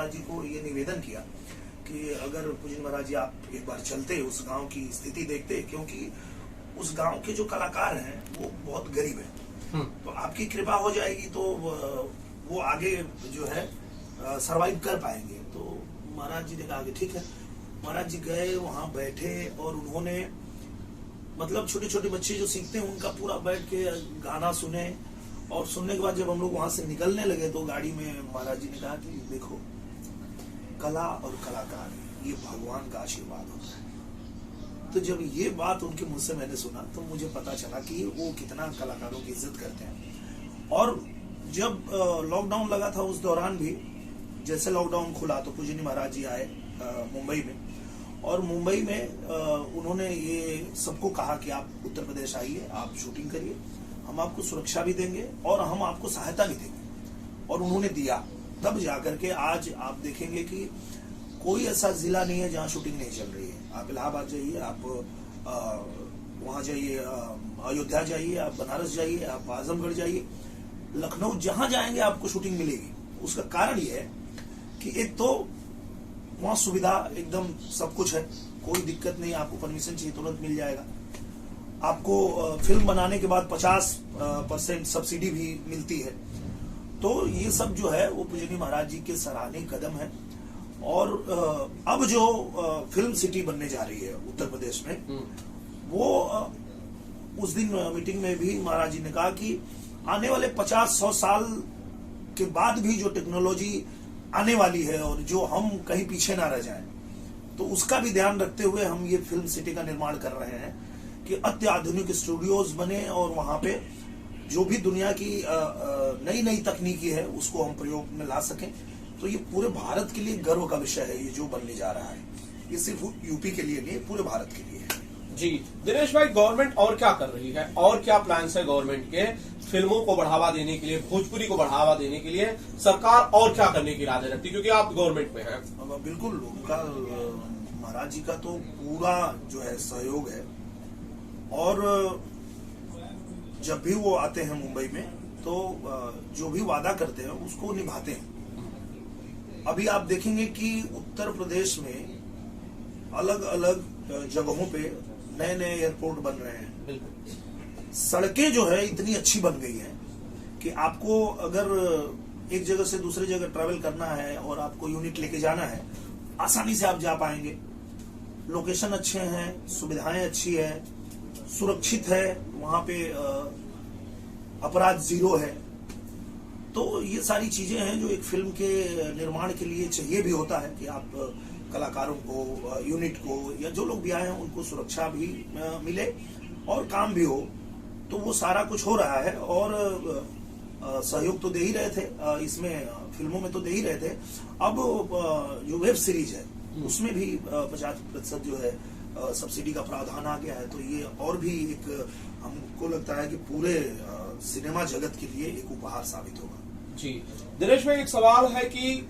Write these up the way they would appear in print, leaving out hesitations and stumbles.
महाराज जी को ये निवेदन किया कि अगर पूजन महाराज जी आप एक बार चलते, उस गांव की स्थिति देखते, क्योंकि उस गांव के जो कलाकार हैं वो बहुत गरीब हैं, तो आपकी कृपा हो जाएगी तो वो आगे जो है सरवाइव कर पाएंगे। तो महाराज जी ने कहा कि ठीक है। महाराज जी गए, वहां बैठे और उन्होंने मतलब छोटे छोटे बच्चे जो सीखते हैं उनका पूरा बैठ के गाना सुने, और सुनने के बाद जब हम लोग वहां से निकलने लगे तो गाड़ी में महाराज जी ने कहा कि देखो, कला और कलाकार ये भगवान का आशीर्वाद होता है। तो जब ये बात उनके मुंह से मैंने सुना तो मुझे पता चला कि वो कितना कलाकारों की इज्जत करते हैं। और जब लॉकडाउन लगा था उस दौरान भी, जैसे लॉकडाउन खुला तो पूजनी महाराज जी आए मुंबई में, और मुंबई में उन्होंने ये सबको कहा कि आप उत्तर प्रदेश आइए, आप शूटिंग करिए, हम आपको सुरक्षा भी देंगे और हम आपको सहायता भी देंगे। और उन्होंने दिया। तब जाकर के आज आप देखेंगे कि कोई ऐसा जिला नहीं है जहां शूटिंग नहीं चल रही है। आप इलाहाबाद जाइए, आप वहां जाइए, अयोध्या जाइए, आप बनारस जाइए, आप आजमगढ़ जाइए, लखनऊ, जहां जाएंगे आपको शूटिंग मिलेगी। उसका कारण यह है कि एक तो वहां सुविधा एकदम सब कुछ है, कोई दिक्कत नहीं, आपको परमिशन चाहिए तुरंत मिल जाएगा। आपको फिल्म बनाने के बाद 50% सब्सिडी भी मिलती है। तो ये सब जो है वो पूजनीय महाराज जी के सराहनीय कदम है। और अब जो फिल्म सिटी बनने जा रही है उत्तर प्रदेश में, वो उस दिन मीटिंग में भी महाराज जी ने कहा कि आने वाले 50-100 साल के बाद भी जो टेक्नोलॉजी आने वाली है और जो हम कहीं पीछे ना रह जाएं, तो उसका भी ध्यान रखते हुए हम ये फिल्म सिटी का निर्माण कर रहे हैं कि अत्याधुनिक स्टूडियोज बने और वहां पे जो भी दुनिया की नई नई तकनीकी है उसको हम प्रयोग में ला सकें। तो ये पूरे भारत के लिए गर्व का विषय है ये जो बनने जा रहा है। ये सिर्फ यूपी के लिए नहीं, पूरे भारत के लिए है। जी दिनेश भाई, गवर्नमेंट और क्या कर रही है और क्या प्लान्स है गवर्नमेंट के फिल्मों को बढ़ावा देने के लिए, भोजपुरी को बढ़ावा देने के लिए सरकार और क्या करने की इरादे रखती है, क्योंकि आप गवर्नमेंट में हैं? बिल्कुल, उनका महाराज जी का तो पूरा जो है सहयोग है, और जब भी वो आते हैं मुंबई में तो जो भी वादा करते हैं उसको निभाते हैं। अभी आप देखेंगे कि उत्तर प्रदेश में अलग अलग जगहों पे नए नए एयरपोर्ट बन रहे हैं। सड़कें जो है इतनी अच्छी बन गई हैं कि आपको अगर एक जगह से दूसरी जगह ट्रैवल करना है और आपको यूनिट लेके जाना है, आसानी से आप जा पाएंगे। लोकेशन अच्छे हैं, सुविधाएं अच्छी है, सुरक्षित है, वहां पे अपराध जीरो है। तो ये सारी चीजें हैं जो एक फिल्म के निर्माण के लिए चाहिए भी होता है कि आप कलाकारों को, यूनिट को, या जो लोग भी आए हैं उनको सुरक्षा भी मिले और काम भी हो। तो वो सारा कुछ हो रहा है, और सहयोग तो दे ही रहे थे, इसमें फिल्मों में तो दे ही रहे थे। अब जो वेब सीरीज है उसमें भी 50% जो है सब्सिडी का प्रावधान आ गया है। तो ये और भी एक हमको लगता है कि पूरे सिनेमा जगत के लिए एक उपहार साबित होगा। जी दिनेश भाई, एक सवाल है कि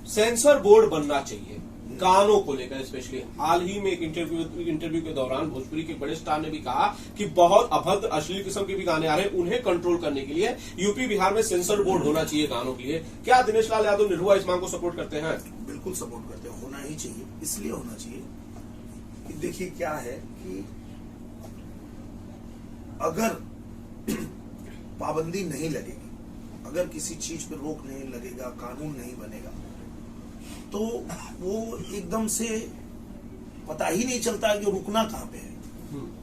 सेंसर बोर्ड बनना चाहिए गानों को लेकर, स्पेशली हाल ही में एक इंटरव्यू के दौरान भोजपुरी के बड़े स्टार ने भी कहा कि बहुत अभद्र अश्लील किस्म के भी गाने आ रहे हैं, उन्हें कंट्रोल करने के लिए यूपी बिहार में सेंसर बोर्ड होना चाहिए गानों के लिए। क्या दिनेश लाल यादव निरहुआ इस मांग को सपोर्ट करते हैं? बिल्कुल सपोर्ट करते हैं, होना ही चाहिए। इसलिए होना चाहिए कि देखिए क्या है कि अगर पाबंदी नहीं लगेगी, अगर किसी चीज पर रोक नहीं लगेगा, कानून नहीं बनेगा, तो वो एकदम से पता ही नहीं चलता कि रुकना कहाँ पे है।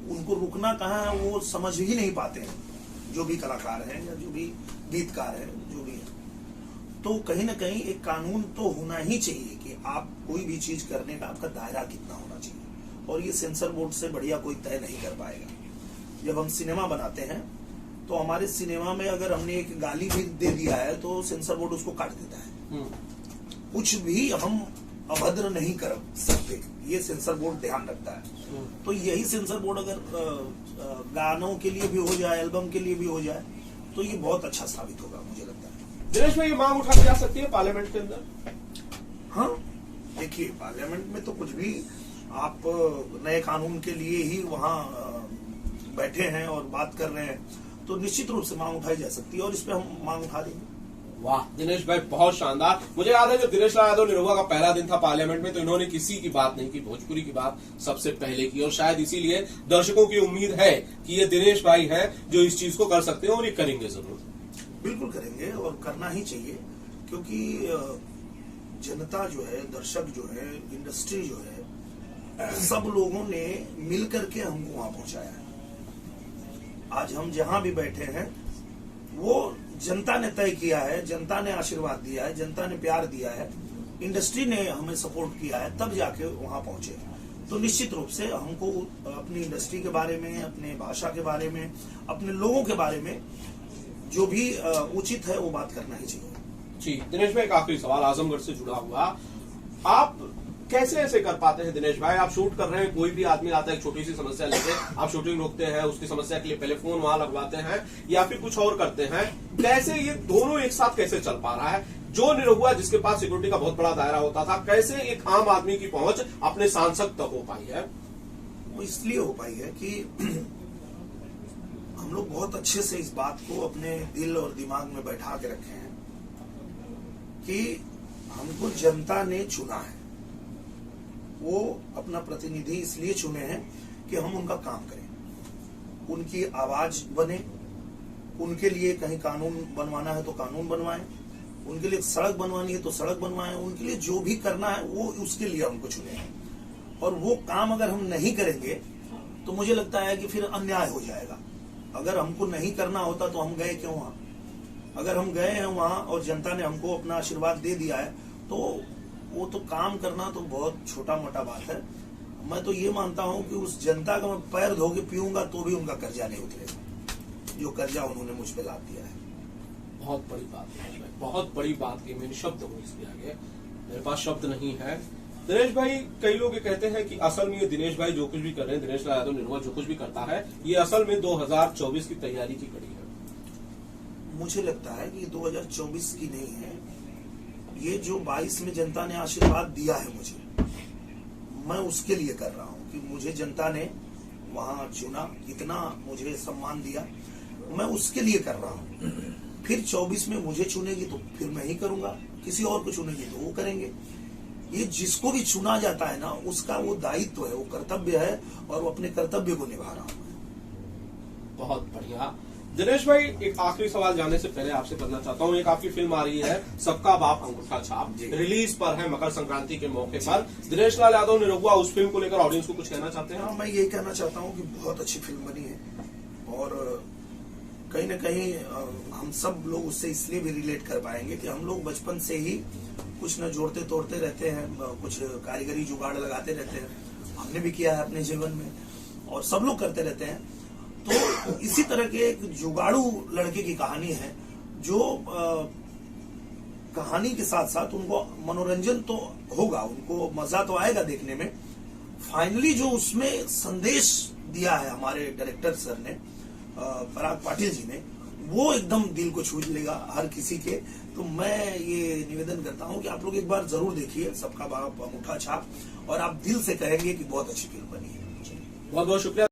उनको रुकना कहाँ है वो समझ ही नहीं पाते हैं, जो भी कलाकार हैं या जो भी गीतकार हैं, जो भी है। तो कहीं ना कहीं एक कानून तो होना ही चाहिए कि आप कोई भी चीज करने का आपका दायरा कितना होना चाहिए, और ये सेंसर बोर्ड से बढ़िया कोई तय नहीं कर पाएगा। जब हम सिनेमा बनाते हैं तो हमारे सिनेमा में अगर हमने एक गाली भी दे दिया है तो सेंसर बोर्ड उसको काट देता है। कुछ भी हम अभद्र नहीं कर सकते, ये सेंसर बोर्ड ध्यान रखता है। तो यही सेंसर बोर्ड अगर गानों के लिए भी हो जाए, एल्बम के लिए भी हो जाए, तो ये बहुत अच्छा साबित होगा, मुझे लगता है। दिनेश भाई, ये मांग उठाई जा सकती है पार्लियामेंट के अंदर? हाँ, देखिए पार्लियामेंट में तो कुछ भी आप नए कानून के लिए ही वहां बैठे हैं और बात कर रहे हैं, तो निश्चित रूप से मांग उठाई जा सकती है और इस पे हम मांग उठा देंगे। वाह दिनेश भाई, बहुत शानदार। मुझे याद है जब दिनेश लाल यादव निरहुआ का पहला दिन था पार्लियामेंट में, तो इन्होंने किसी की बात नहीं की, भोजपुरी की बात सबसे पहले की, और शायद इसीलिए दर्शकों की उम्मीद है कि ये दिनेश भाई हैं जो इस चीज को कर सकते हैं, और ये करेंगे जरूर। बिल्कुल करेंगे और करना ही चाहिए, क्योंकि जनता जो है, दर्शक जो है, इंडस्ट्री जो है, सब लोगों ने मिल करके हमको वहां पहुंचाया है। आज हम जहां भी बैठे हैं वो जनता ने तय किया है, जनता ने आशीर्वाद दिया है, जनता ने प्यार दिया है, इंडस्ट्री ने हमें सपोर्ट किया है, तब जाके वहां पहुंचे। तो निश्चित रूप से हमको अपनी इंडस्ट्री के बारे में, अपने भाषा के बारे में, अपने लोगों के बारे में जो भी उचित है वो बात करना ही चाहिए। जी दिनेश भाई, एक आखिरी सवाल आजमगढ़ से जुड़ा हुआ, आप कैसे ऐसे कर पाते हैं दिनेश भाई? आप शूट कर रहे हैं, कोई भी आदमी आता है एक छोटी सी समस्या लेके, आप शूटिंग रोकते हैं, उसकी समस्या के लिए पहले फोन वहां लगवाते हैं या फिर कुछ और करते हैं, कैसे ये दोनों एक साथ कैसे चल पा रहा है? जो निरहुआ जिसके पास सिक्योरिटी का बहुत बड़ा दायरा होता था, कैसे एक आम आदमी की पहुंच अपने सांसद तक हो पाई है? वो इसलिए हो पाई है कि हम लोग बहुत अच्छे से इस बात को अपने दिल और दिमाग में बैठा के रखे हैं कि हमको जनता ने चुना है। वो अपना प्रतिनिधि इसलिए चुने हैं कि हम उनका काम करें, उनकी आवाज बने, उनके लिए कहीं कानून बनवाना है तो कानून बनवाएं, उनके लिए सड़क बनवानी है तो सड़क बनवाएं, उनके लिए जो भी करना है वो उसके लिए हमको चुने हैं। और वो काम अगर हम नहीं करेंगे तो मुझे लगता है कि फिर अन्याय हो जाएगा। अगर हमको नहीं करना होता तो हम गए क्यों वहां? अगर हम गए हैं वहां और जनता ने हमको अपना आशीर्वाद दे दिया है, तो वो तो काम करना तो बहुत छोटा मोटा बात है। मैं तो ये मानता हूं कि उस जनता का मैं पैर धो के पीऊंगा तो भी उनका कर्जा नहीं उतरेगा, जो कर्जा उन्होंने मुझ पे लाद दिया है। बहुत बड़ी बात है, बहुत बड़ी बात की, मेरे शब्द हो इसके आगे, मेरे पास शब्द नहीं है। दिनेश भाई, कई लोग ये कहते हैं कि असल में ये दिनेश भाई जो कुछ भी कर रहे हैं, दिनेश लाल यादव निरहुआ जो कुछ भी करता है, ये असल में 2024 की तैयारी की कड़ी है। मुझे लगता है कि 2024 की नहीं है, ये जो 22 में जनता ने आशीर्वाद दिया है मुझे, मैं उसके लिए कर रहा हूं कि मुझे जनता ने वहां चुना, इतना मुझे सम्मान दिया, मैं उसके लिए कर रहा हूं। फिर 24 में मुझे चुनेगी तो फिर मैं ही करूंगा, किसी और को चुनेगी तो वो करेंगे। ये जिसको भी चुना जाता है ना, उसका वो दायित्व है, वो कर्तव्य है, और वो अपने कर्तव्य को निभा रहा हूं। बहुत बढ़िया। दिनेश भाई, एक आखिरी सवाल जाने से पहले आपसे करना चाहता हूँ, एक आपकी फिल्म आ रही है सबका बाप अंगूठा छाप, रिलीज पर है मकर संक्रांति के मौके पर। दिनेश लाल यादव निरहुआ उस फिल्म को लेकर ऑडियंस को कुछ कहना चाहते हैं? हाँ, मैं यही कहना चाहता हूँ कि बहुत अच्छी फिल्म बनी है, और कहीं न कहीं हम सब लोग उससे इसलिए भी रिलेट कर पाएंगे कि हम लोग बचपन से ही कुछ न जोड़ते तोड़ते रहते हैं, कुछ कारीगरी जुगाड़ लगाते रहते हैं, हमने भी किया है अपने जीवन में, और सब लोग करते रहते हैं। तो इसी तरह के एक जुगाड़ू लड़के की कहानी है, जो कहानी के साथ साथ उनको मनोरंजन तो होगा, उनको मजा तो आएगा देखने में। फाइनली जो उसमें संदेश दिया है हमारे डायरेक्टर सर ने, पराग पाटिल जी ने, वो एकदम दिल को छू लेगा हर किसी के। तो मैं ये निवेदन करता हूं कि आप लोग एक बार जरूर देखिए सबका बाप अंगूठा छाप, और आप दिल से कहेंगे कि बहुत अच्छी फिल्म बनी है। बहुत बहुत शुक्रिया।